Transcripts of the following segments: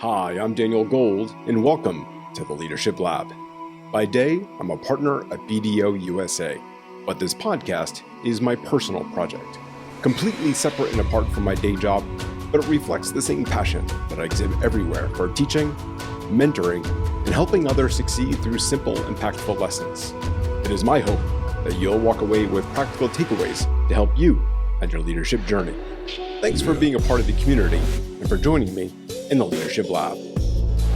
Hi, I'm Daniel Gold, and welcome to the Leadership Lab. By day, I'm a partner at BDO USA, but this podcast is my personal project, completely separate and apart from my day job, but it reflects the same passion that I exhibit everywhere for teaching, mentoring, and helping others succeed through simple, impactful lessons. It is my hope that you'll walk away with practical takeaways to help you on your leadership journey. Thanks for being a part of the community and for joining me in the Leadership Lab.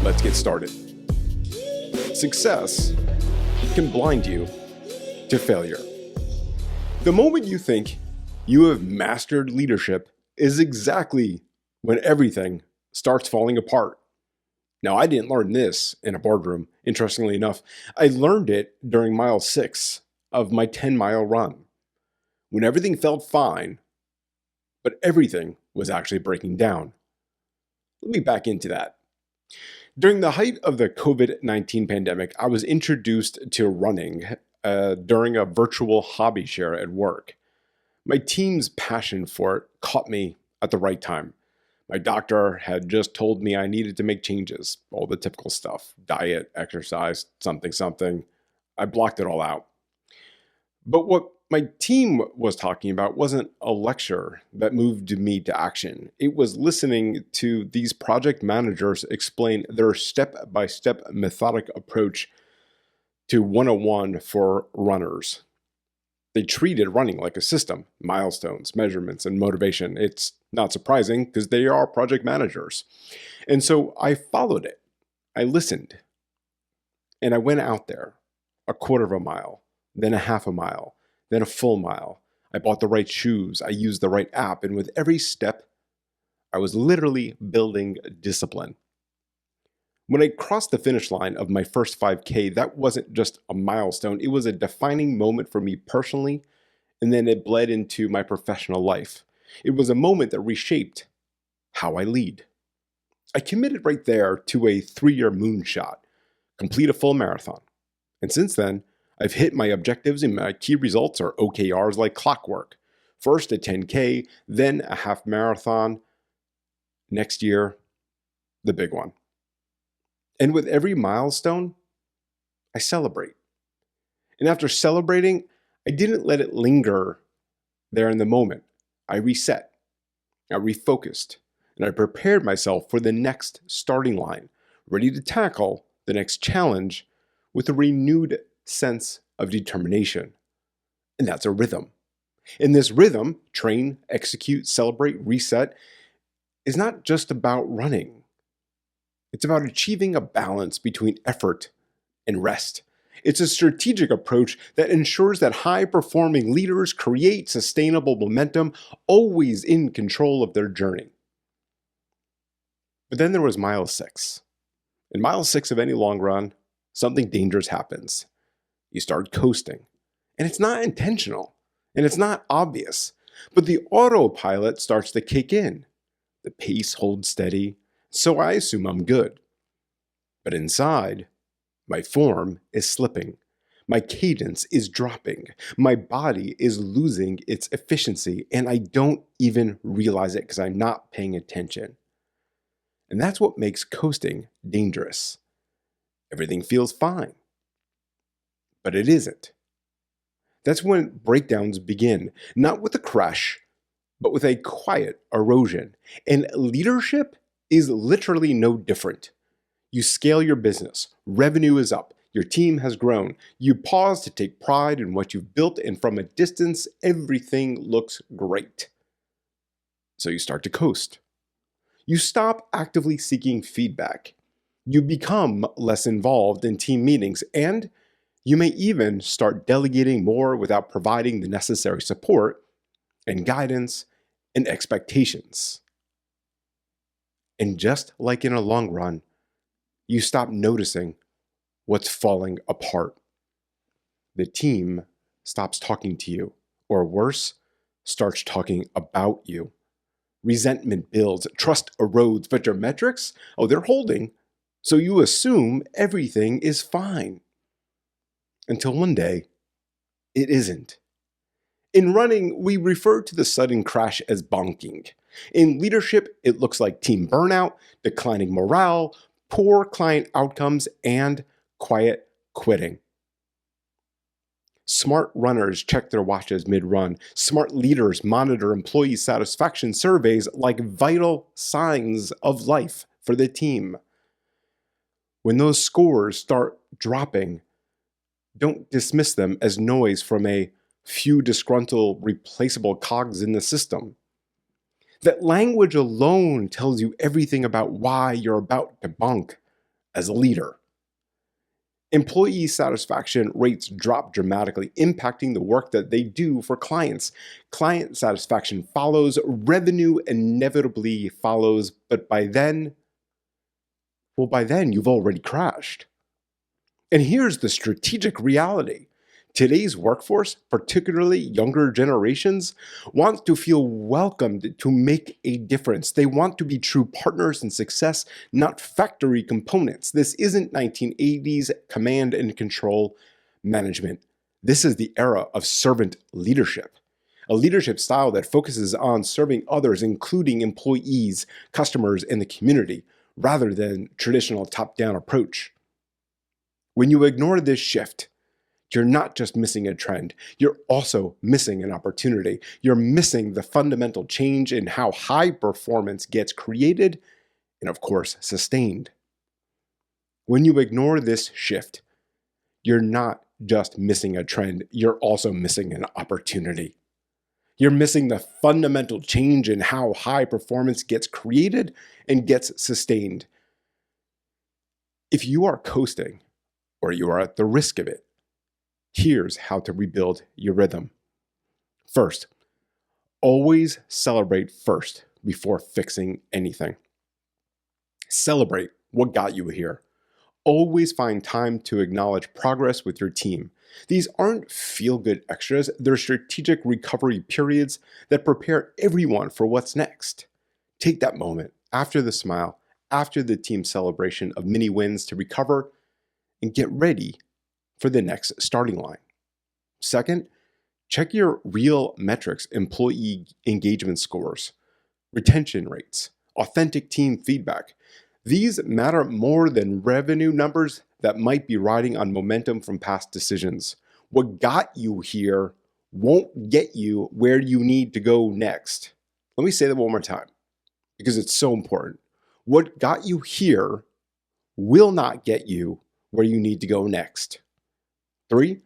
Let's get started. Success can blind you to failure. The moment you think you have mastered leadership is exactly when everything starts falling apart. Now, I didn't learn this in a boardroom. Interestingly enough, I learned it during mile 6 of my 10-mile run, when everything felt fine, but everything was actually breaking down. Let me back into that. During the height of the COVID-19 pandemic, I was introduced to running during a virtual hobby share at work. My team's passion for it caught me at the right time. My doctor had just told me I needed to make changes, all the typical stuff, diet, exercise, something. I blocked it all out. But what my team was talking about wasn't a lecture that moved me to action. It was listening to these project managers explain their step-by-step methodic approach to 101 for runners. They treated running like a system, milestones, measurements, and motivation. It's not surprising because they are project managers. And so I followed it. I listened. And I went out there a quarter of a mile, then a half a mile, then a full mile. I bought the right shoes. I used the right app. And with every step, I was literally building discipline. When I crossed the finish line of my first 5K, that wasn't just a milestone. It was a defining moment for me personally, and then it bled into my professional life. It was a moment that reshaped how I lead. I committed right there to a 3-year moonshot, complete a full marathon. And since then, I've hit my objectives, and my key results are OKRs like clockwork. First a 10K, then a half marathon. Next year, the big one. And with every milestone, I celebrate. And after celebrating, I didn't let it linger there in the moment. I reset, I refocused, and I prepared myself for the next starting line, ready to tackle the next challenge with a renewed sense of determination. And that's a rhythm. In this rhythm, train, execute, celebrate, reset, is not just about running. It's about achieving a balance between effort and rest. It's a strategic approach that ensures that high-performing leaders create sustainable momentum, always in control of their journey. But then there was mile 6. In mile 6 of any long run, something dangerous happens. You start coasting. And it's not intentional. And it's not obvious. But the autopilot starts to kick in. The pace holds steady. So I assume I'm good. But inside, my form is slipping. My cadence is dropping. My body is losing its efficiency. And I don't even realize it because I'm not paying attention. And that's what makes coasting dangerous. Everything feels fine. But it isn't. That's when breakdowns begin, not with a crash, but with a quiet erosion. And leadership is literally no different. You scale your business, revenue is up, your team has grown, you pause to take pride in what you've built, and from a distance, everything looks great. So you start to coast. You stop actively seeking feedback. You become less involved in team meetings, and you may even start delegating more without providing the necessary support and guidance and expectations. And just like in a long run, you stop noticing what's falling apart. The team stops talking to you, or worse, starts talking about you. Resentment builds, trust erodes, but your metrics, they're holding, so you assume everything is fine. Until one day, it isn't. In running, we refer to the sudden crash as bonking. In leadership, it looks like team burnout, declining morale, poor client outcomes, and quiet quitting. Smart runners check their watches mid-run. Smart leaders monitor employee satisfaction surveys like vital signs of life for the team. When those scores start dropping, don't dismiss them as noise from a few disgruntled, replaceable cogs in the system. That language alone tells you everything about why you're about to bunk as a leader. Employee satisfaction rates drop dramatically, impacting the work that they do for clients. Client satisfaction follows, revenue inevitably follows, but by then you've already crashed. And here's the strategic reality. Today's workforce, particularly younger generations, want to feel welcomed to make a difference. They want to be true partners in success, not factory components. This isn't 1980s command and control management. This is the era of servant leadership, a leadership style that focuses on serving others, including employees, customers, and the community, rather than traditional top-down approach. When you ignore this shift, you're not just missing a trend, you're also missing an opportunity. You're missing the fundamental change in how high performance gets created and, of course, sustained. When you ignore this shift, you're not just missing a trend, you're also missing an opportunity. You're missing the fundamental change in how high performance gets created and gets sustained. If you are coasting, or you are at the risk of it, here's how to rebuild your rhythm. First, always celebrate first before fixing anything. Celebrate what got you here. Always find time to acknowledge progress with your team. These aren't feel-good extras, they're strategic recovery periods that prepare everyone for what's next. Take that moment after the smile, after the team celebration of mini wins to recover and get ready for the next starting line. Second, check your real metrics, employee engagement scores, retention rates, authentic team feedback. These matter more than revenue numbers that might be riding on momentum from past decisions. What got you here won't get you where you need to go next. Let me say that one more time because it's so important. What got you here will not get you where you need to go next. 3,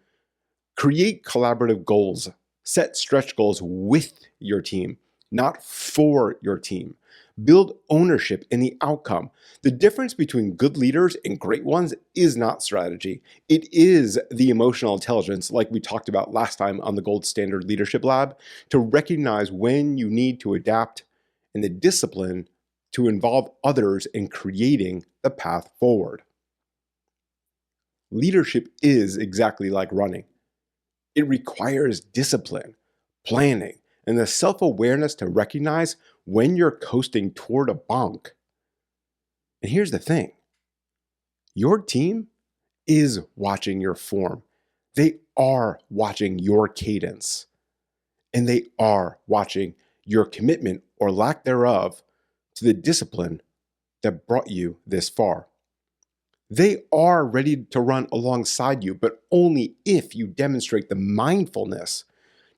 create collaborative goals. Set stretch goals with your team, not for your team. Build ownership in the outcome. The difference between good leaders and great ones is not strategy. It is the emotional intelligence, like we talked about last time on the Gold Standard Leadership Lab, to recognize when you need to adapt and the discipline to involve others in creating the path forward. Leadership is exactly like running. It requires discipline, planning, and the self-awareness to recognize when you're coasting toward a bonk. And here's the thing. Your team is watching your form. They are watching your cadence. And they are watching your commitment or lack thereof to the discipline that brought you this far. They are ready to run alongside you, but only if you demonstrate the mindfulness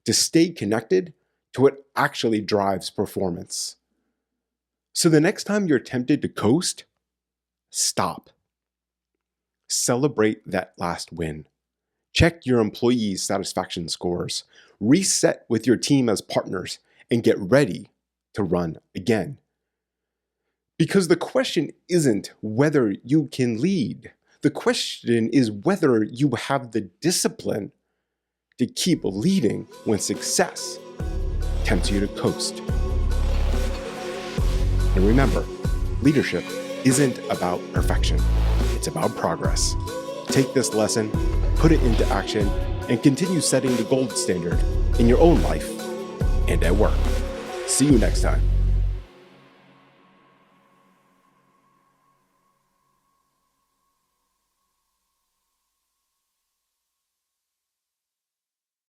to stay connected to what actually drives performance. So the next time you're tempted to coast, stop. Celebrate that last win. Check your employees' satisfaction scores. Reset with your team as partners and get ready to run again. Because the question isn't whether you can lead. The question is whether you have the discipline to keep leading when success tempts you to coast. And remember, leadership isn't about perfection. It's about progress. Take this lesson, put it into action, and continue setting the gold standard in your own life and at work. See you next time.